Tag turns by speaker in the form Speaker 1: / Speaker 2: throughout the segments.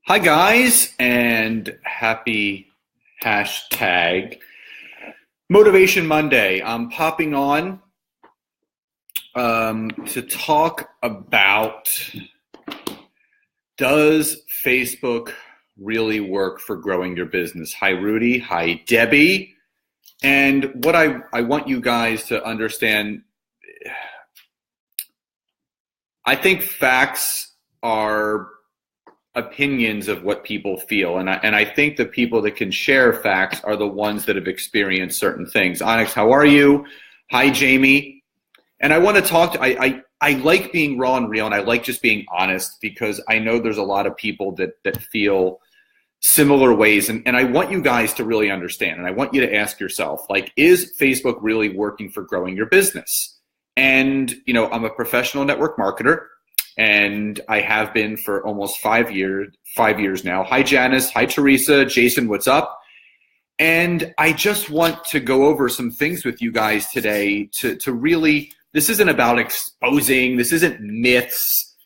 Speaker 1: Hi, guys, and happy hashtag Motivation Monday. I'm popping on to talk about, does Facebook really work for growing your business? Hi, Rudy. Hi, Debbie. And what I want you guys to understand, I think facts are opinions of what people feel, and I think the people that can share facts are the ones that have experienced certain things. Onyx, how are you? Hi, Jamie. And I want to talk to, I like being raw and real, and I like just being honest, because I know there's a lot of people that feel similar ways, and I want you guys to really understand, and I want you to ask yourself, like, is Facebook really working for growing your business? And I'm a professional network marketer, and I have been for almost 5 years now. Hi, Janice. Hi, Teresa. Jason, what's up? And I just want to go over some things with you guys today to really, this isn't about exposing, this isn't myths.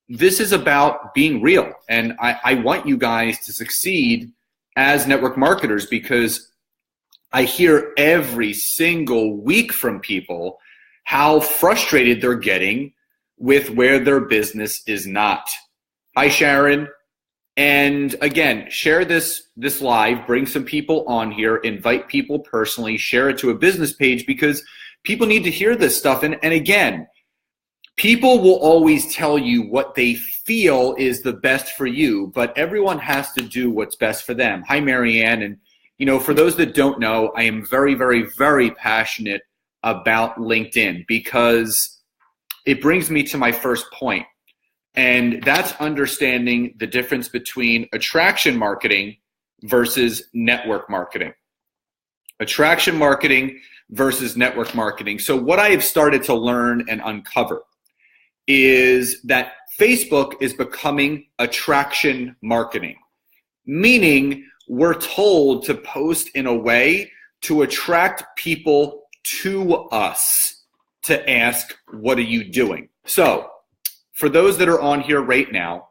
Speaker 1: This is about being real. And I want you guys to succeed as network marketers, because I hear every single week from people how frustrated they're getting with where their business is not. Hi, Sharon. And again, share this live, bring some people on here, invite people personally, share it to a business page, because people need to hear this stuff. And again, people will always tell you what they feel is the best for you, but everyone has to do what's best for them. Hi, Marianne. And for those that don't know, I am very, very, very passionate about LinkedIn, because it brings me to my first point, and that's understanding the difference between attraction marketing versus network marketing. Attraction marketing versus network marketing. So what I have started to learn and uncover is that Facebook is becoming attraction marketing, meaning we're told to post in a way to attract people to us, to ask, what are you doing? So for those that are on here right now,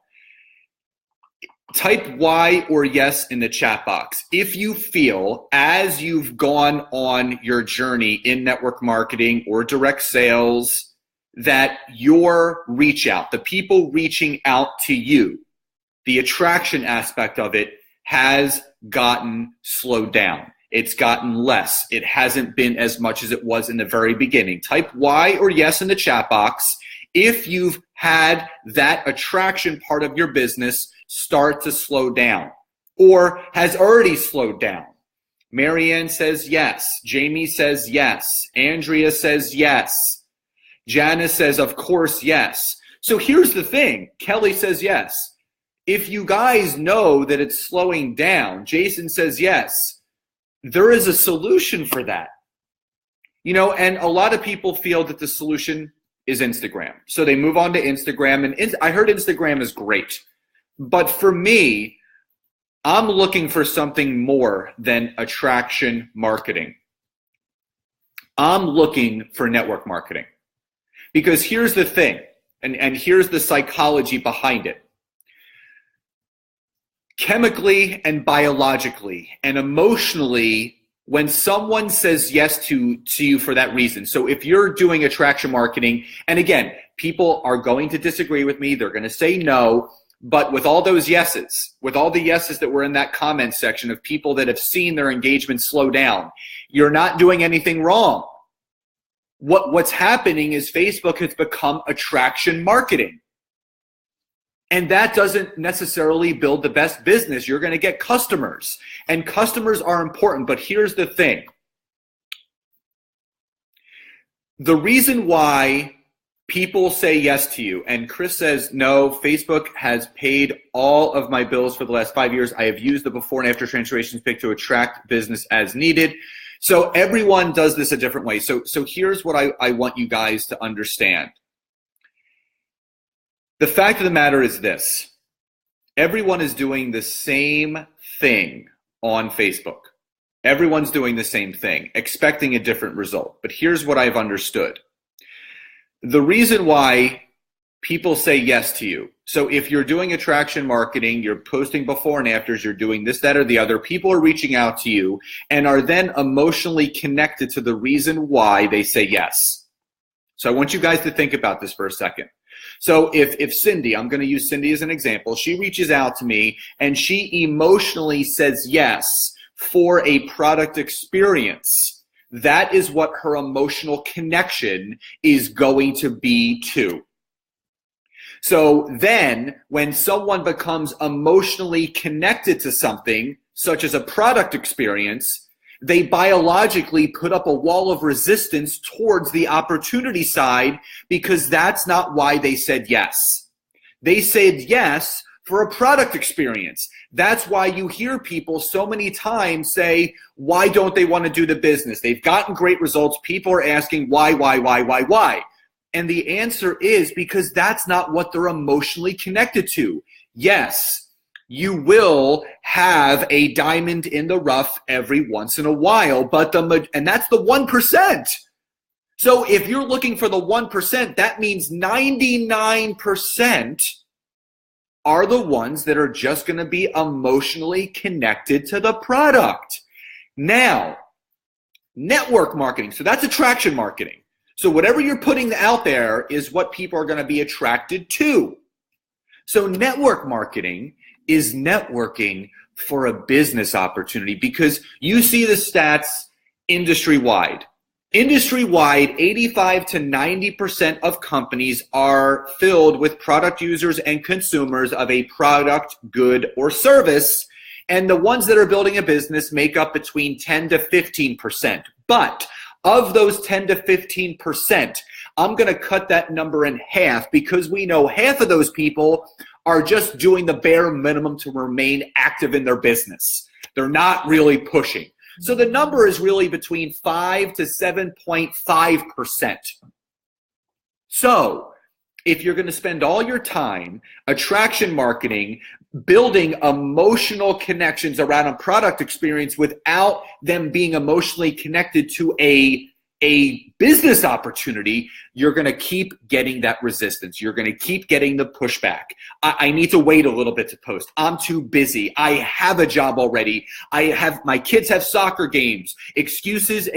Speaker 1: type Y or yes in the chat box if you feel, as you've gone on your journey in network marketing or direct sales, that your reach out, the people reaching out to you, the attraction aspect of it has gotten slowed down. It's gotten less. It hasn't been as much as it was in the very beginning. Type Y or yes in the chat box if you've had that attraction part of your business start to slow down or has already slowed down. Marianne says yes. Jamie says yes. Andrea says yes. Janice says, of course, yes. So here's the thing. Kelly says yes. If you guys know that it's slowing down, Jason says yes. There is a solution for that. And a lot of people feel that the solution is Instagram. So they move on to Instagram, and I heard Instagram is great. But for me, I'm looking for something more than attraction marketing. I'm looking for network marketing. Because here's the thing, and here's the psychology behind it. Chemically and biologically and emotionally, when someone says yes to you for that reason. So if you're doing attraction marketing, and again, people are going to disagree with me, they're going to say no, but with all those yeses, with all the yeses that were in that comment section of people that have seen their engagement slow down, you're not doing anything wrong. What's happening is Facebook has become attraction marketing. And that doesn't necessarily build the best business. You're going to get customers, and customers are important. But here's the thing. The reason why people say yes to you, and Chris says, no, Facebook has paid all of my bills for the last 5 years. I have used the before and after transformations pick to attract business as needed. So everyone does this a different way. So here's what I want you guys to understand. The fact of the matter is this. Everyone is doing the same thing on Facebook. Everyone's doing the same thing, expecting a different result. But here's what I've understood. The reason why people say yes to you. So if you're doing attraction marketing, you're posting before and afters, you're doing this, that, or the other, people are reaching out to you and are then emotionally connected to the reason why they say yes. So I want you guys to think about this for a second. So if Cindy, I'm going to use Cindy as an example, she reaches out to me and she emotionally says yes for a product experience, that is what her emotional connection is going to be to. So then when someone becomes emotionally connected to something, such as a product experience, they biologically put up a wall of resistance towards the opportunity side because that's not why they said yes. They said yes for a product experience. That's why you hear people so many times say, why don't they want to do the business? They've gotten great results. People are asking why? And the answer is because that's not what they're emotionally connected to. Yes, you will have a diamond in the rough every once in a while, and that's the 1%. So if you're looking for the 1%, that means 99% are the ones that are just going to be emotionally connected to the product. Now, network marketing. So that's attraction marketing. So whatever you're putting out there is what people are going to be attracted to. So network marketing is networking for a business opportunity because you see the stats industry-wide. Industry-wide, 85 to 90% of companies are filled with product users and consumers of a product, good, or service, and the ones that are building a business make up between 10 to 15%. But of those 10 to 15%, I'm going to cut that number in half because we know half of those people are just doing the bare minimum to remain active in their business. They're not really pushing. So the number is really between 5 to 7.5%. So if you're going to spend all your time attraction marketing, building emotional connections around a product experience without them being emotionally connected to a business opportunity, you're going to keep getting that resistance. You're going to keep getting the pushback. I need to wait a little bit to post. I'm too busy. I have a job already. My kids have soccer games. Excuses.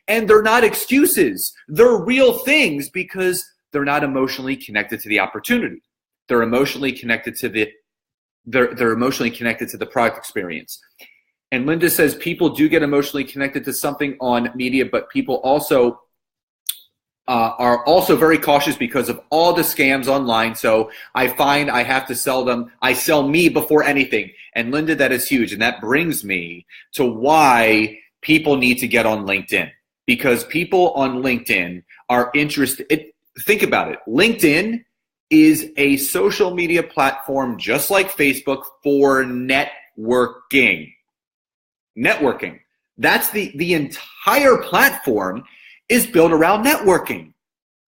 Speaker 1: And they're not excuses. They're real things because they're not emotionally connected to the opportunity. They're emotionally connected to they're emotionally connected to the product experience. And Linda says people do get emotionally connected to something on media, but people also are also very cautious because of all the scams online. So I find I have to sell them. I sell me before anything. And Linda, that is huge. And that brings me to why people need to get on LinkedIn. Because people on LinkedIn are interested. Think about it. LinkedIn is a social media platform just like Facebook for networking. That's the entire platform is built around networking.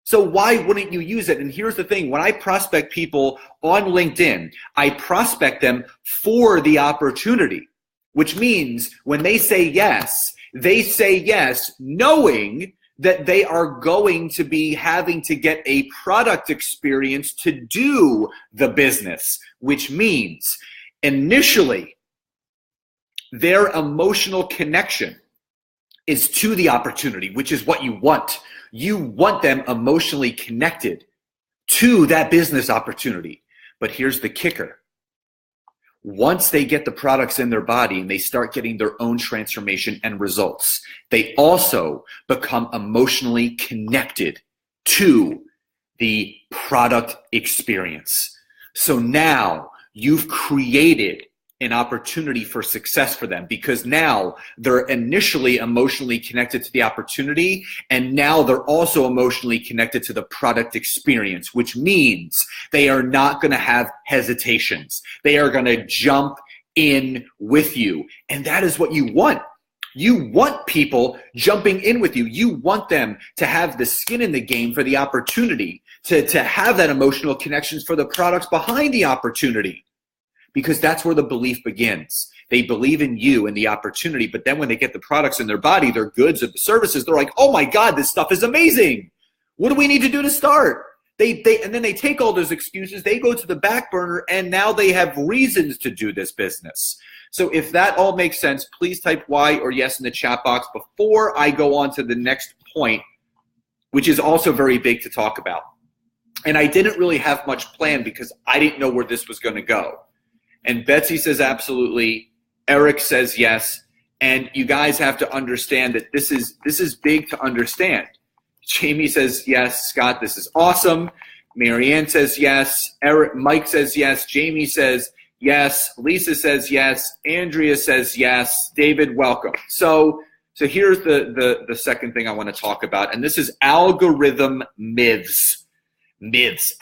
Speaker 1: So why wouldn't you use it? And here's the thing. When I prospect people on LinkedIn, I prospect them for the opportunity, which means when they say yes knowing that they are going to be having to get a product experience to do the business, which means initially their emotional connection is to the opportunity, which is what you want. You want them emotionally connected to that business opportunity. But here's the kicker. Once they get the products in their body and they start getting their own transformation and results, they also become emotionally connected to the product experience. So now you've created an opportunity for success for them because now they're initially emotionally connected to the opportunity and now they're also emotionally connected to the product experience, which means they are not going to have hesitations. They are going to jump in with you. And that is what you want. You want people jumping in with you. You want them to have the skin in the game for the opportunity, to have that emotional connections for the products behind the opportunity. Because that's where the belief begins. They believe in you and the opportunity, but then when they get the products in their body, their goods or the services, they're like, oh my God, this stuff is amazing. What do we need to do to start? And then they take all those excuses, they go to the back burner, and now they have reasons to do this business. So if that all makes sense, please type Y or yes in the chat box before I go on to the next point, which is also very big to talk about. And I didn't really have much planned because I didn't know where this was going to go. And Betsy says absolutely. Eric says yes. And you guys have to understand that this is big to understand. Jamie says yes. Scott, this is awesome. Marianne says yes. Mike says yes. Jamie says yes. Lisa says yes. Andrea says yes. David, welcome. So here's the second thing I want to talk about, and this is algorithm myths.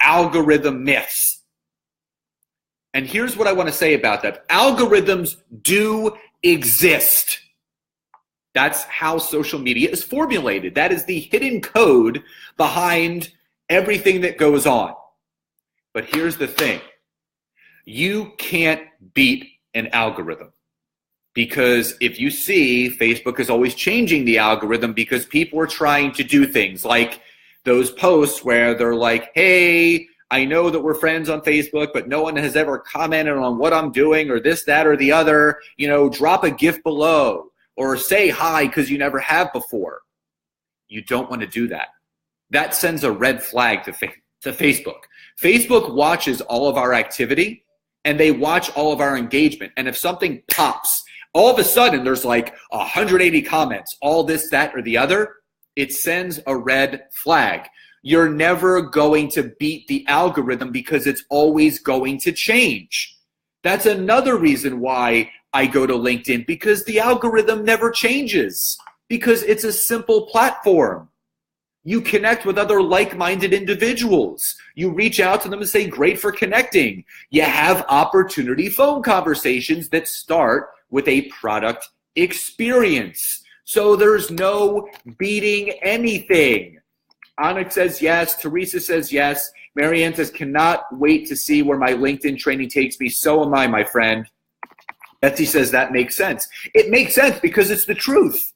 Speaker 1: Algorithm myths. And here's what I want to say about that. Algorithms do exist. That's how social media is formulated. That is the hidden code behind everything that goes on. But here's the thing. You can't beat an algorithm. Because if you see, Facebook is always changing the algorithm because people are trying to do things like those posts where they're like, hey, I know that we're friends on Facebook, but no one has ever commented on what I'm doing or this, that, or the other. You know, drop a gift below or say hi because you never have before. You don't want to do that. That sends a red flag to Facebook. Facebook watches all of our activity and they watch all of our engagement. And if something pops, all of a sudden there's like 180 comments, all this, that, or the other, it sends a red flag. You're never going to beat the algorithm because it's always going to change. That's another reason why I go to LinkedIn, because the algorithm never changes, because it's a simple platform. You connect with other like-minded individuals. You reach out to them and say, great for connecting. You have opportunity phone conversations that start with a product experience. So there's no beating anything. Onyx says yes. Teresa says yes. Marianne says, cannot wait to see where my LinkedIn training takes me. So am I, my friend. Betsy says that makes sense. It makes sense because it's the truth.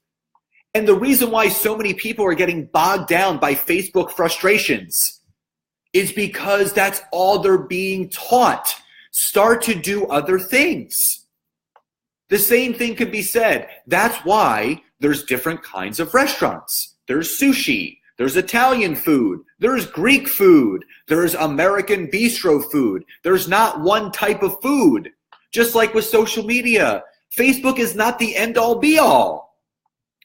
Speaker 1: And the reason why so many people are getting bogged down by Facebook frustrations is because that's all they're being taught. Start to do other things. The same thing could be said. That's why there's different kinds of restaurants. There's sushi. There's Italian food. There's Greek food. There's American bistro food. There's not one type of food. Just like with social media, Facebook is not the end-all be-all.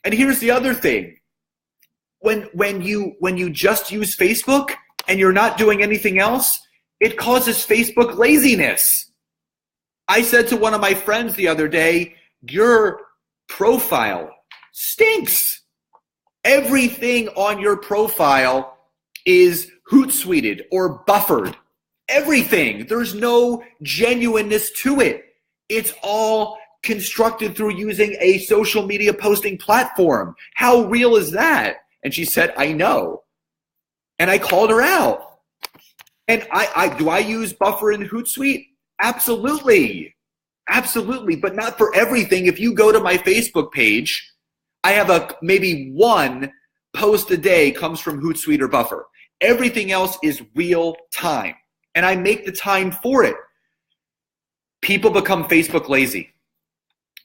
Speaker 1: And here's the other thing. When you just use Facebook and you're not doing anything else, it causes Facebook laziness. I said to one of my friends the other day, your profile stinks. Everything on your profile is hootsuited or buffered. Everything. There's no genuineness to it. It's all constructed through using a social media posting platform. How real is that? And she said, I know. And I called her out. And do I use buffer and Hootsuite? Absolutely. Absolutely. But not for everything. If you go to my Facebook page, I have maybe one post a day comes from Hootsuite or Buffer. Everything else is real time. And I make the time for it. People become Facebook lazy.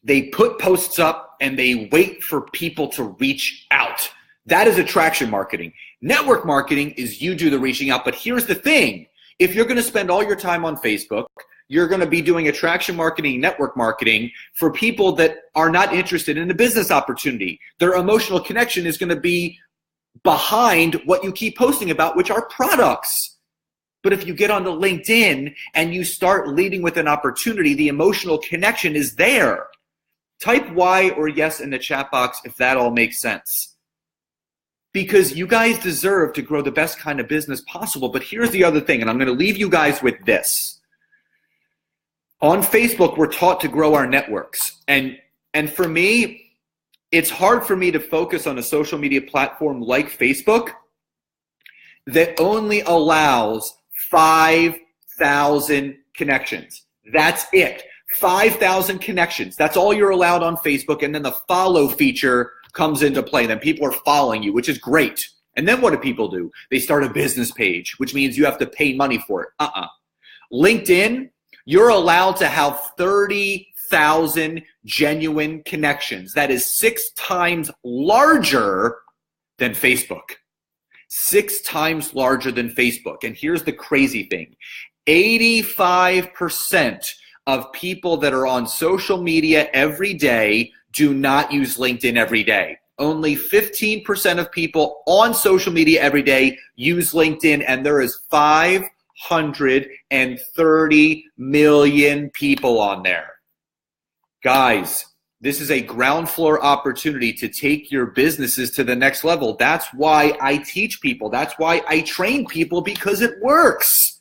Speaker 1: They put posts up and they wait for people to reach out. That is attraction marketing. Network marketing is you do the reaching out. But here's the thing. If you're going to spend all your time on Facebook, you're going to be doing attraction marketing, network marketing for people that are not interested in a business opportunity. Their emotional connection is going to be behind what you keep posting about, which are products. But if you get onto LinkedIn and you start leading with an opportunity, the emotional connection is there. Type Y or yes in the chat box if that all makes sense. Because you guys deserve to grow the best kind of business possible. But here's the other thing, and I'm going to leave you guys with this. On Facebook, we're taught to grow our networks. And for me, it's hard for me to focus on a social media platform like Facebook that only allows 5,000 connections. That's it. 5,000 connections. That's all you're allowed on Facebook. And then the follow feature comes into play. Then people are following you, which is great. And then what do people do? They start a business page, which means you have to pay money for it. LinkedIn, you're allowed to have 30,000 genuine connections. That is 6 times larger than Facebook. 6 times larger than Facebook. And here's the crazy thing. 85% of people that are on social media every day do not use LinkedIn every day. Only 15% of people on social media every day use LinkedIn, and there is 530 million people on there. Guys, this is a ground floor opportunity to take your businesses to the next level. That's why I teach people. That's why I train people, because it works.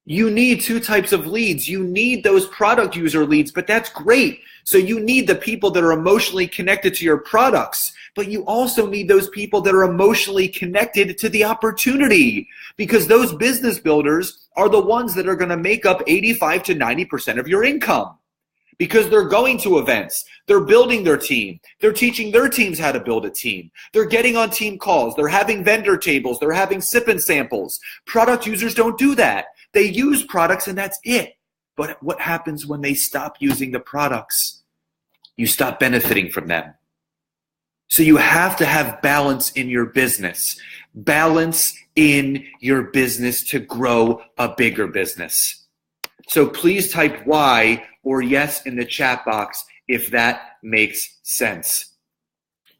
Speaker 1: You need 2 types of leads. You need those product user leads, but that's great. So you need the people that are emotionally connected to your products, but you also need those people that are emotionally connected to the opportunity, because those business builders are the ones that are going to make up 85 to 90% of your income, because they're going to events, they're building their team, they're teaching their teams how to build a team, they're getting on team calls, they're having vendor tables, they're having sip and samples. Product users don't do that. They use products and that's it. But what happens when they stop using the products? You stop benefiting from them. So you have to have balance in your business. Balance in your business to grow a bigger business. So please type Y or yes in the chat box if that makes sense.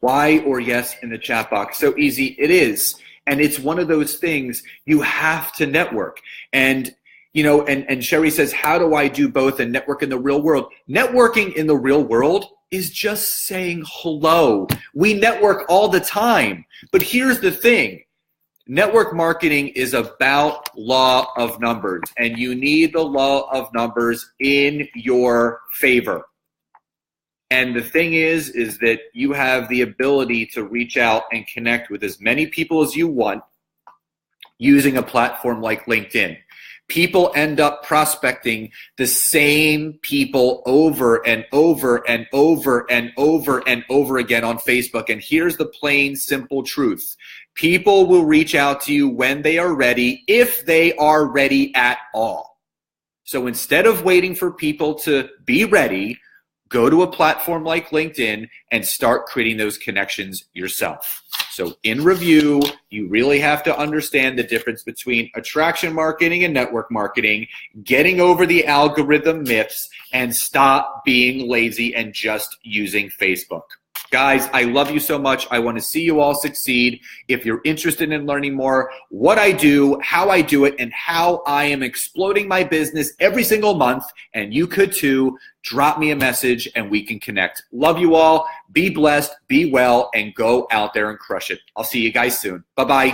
Speaker 1: Y or yes in the chat box. So easy it is. And it's one of those things you have to network. And and Sherry says, how do I do both and network in the real world? Networking in the real world is just saying hello. We network all the time. But here's the thing. Network marketing is about law of numbers, and you need the law of numbers in your favor. And the thing is that you have the ability to reach out and connect with as many people as you want using a platform like LinkedIn. People end up prospecting the same people over and over and over and over and over again on Facebook. And here's the plain, simple truth. People will reach out to you when they are ready, if they are ready at all. So instead of waiting for people to be ready, go to a platform like LinkedIn and start creating those connections yourself. So in review, you really have to understand the difference between attraction marketing and network marketing, getting over the algorithm myths, and stop being lazy and just using Facebook. Guys, I love you so much. I want to see you all succeed. If you're interested in learning more, what I do, how I do it, and how I am exploding my business every single month, and you could too, drop me a message and we can connect. Love you all. Be blessed, be well, and go out there and crush it. I'll see you guys soon. Bye-bye.